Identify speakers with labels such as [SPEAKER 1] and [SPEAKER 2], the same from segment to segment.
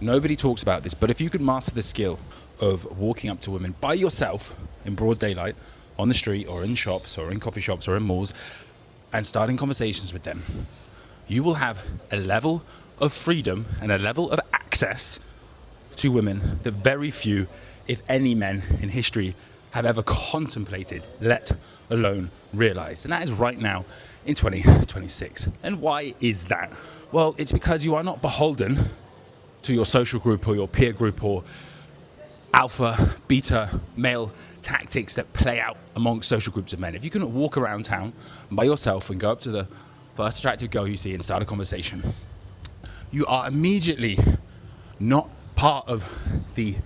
[SPEAKER 1] Nobody talks about this, but if you could master the skill of walking up to women by yourself in broad daylight, on the street or in shops or in coffee shops or in malls, and starting conversations with them, you will have a level of freedom and a level of access to women that very few, if any, men in history have ever contemplated, let alone realized. And that is right now in 2026. And why is that? Well, it's because you are not beholden to your social group or your peer group or alpha, beta, male tactics that play out amongst social groups of men. If you can walk around town by yourself and go up to the first attractive girl you see and start a conversation, you are immediately not part of the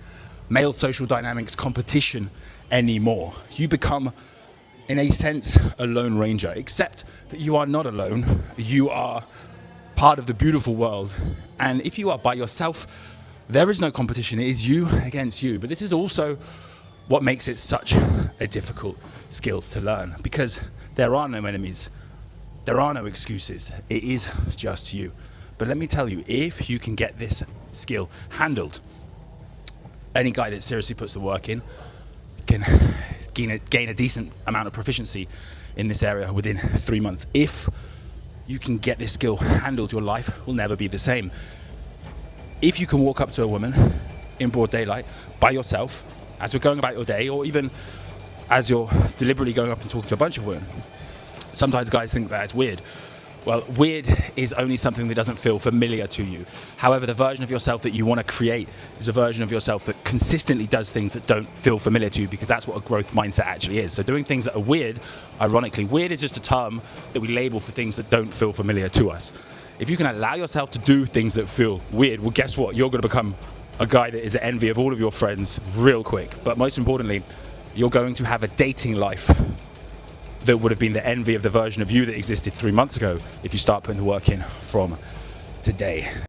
[SPEAKER 1] male social dynamics competition anymore. You become, in a sense, a lone ranger, except that you are not alone. You are part of the beautiful world. And if you are by yourself, there is no competition. It is you against you. But this is also what makes it such a difficult skill to learn, because there are no enemies. There are no excuses. It is just you. But let me tell you, if you can get this skill handled, any guy that seriously puts the work in can gain a decent amount of proficiency in this area within 3 months. If you can get this skill handled, your life will never be the same. If you can walk up to a woman in broad daylight by yourself as you're going about your day, or even as you're deliberately going up and talking to a bunch of women, sometimes guys think that it's weird. Well, weird is only something that doesn't feel familiar to you. However, the version of yourself that you want to create is a version of yourself that consistently does things that don't feel familiar to you, because that's what a growth mindset actually is. So doing things that are weird, ironically, weird is just a term that we label for things that don't feel familiar to us. If you can allow yourself to do things that feel weird, well, guess what? You're going to become a guy that is the envy of all of your friends real quick. But most importantly, you're going to have a dating life that would have been the envy of the version of you that existed 3 months ago if you start putting the work in from today.